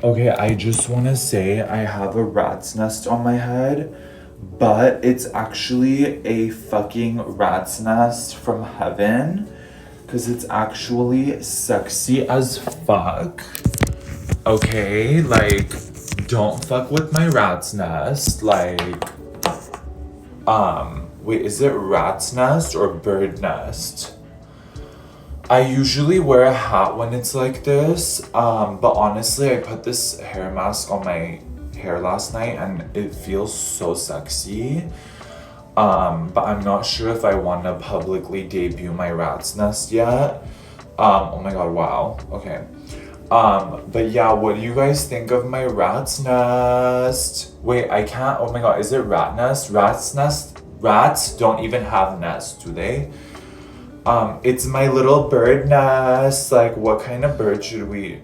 Okay, I just want to say I have a rat's nest on my head, but it's actually a fucking rat's nest from heaven because it's actually sexy as fuck. Okay, like, don't fuck with my rat's nest. Like, wait, is it rat's nest or bird nest? I usually wear a hat when it's like this, but honestly, I put this hair mask on my hair last night and it feels so sexy. But I'm not sure if I want to publicly debut my rat's nest yet. Oh my god, wow. Okay. But yeah, what do you guys think of my rat's nest? Wait, I can't. Oh my god, is it rat nest? Rat's nest? Rats don't even have nests, do they? It's my little bird nest. Like, what kind of bird should we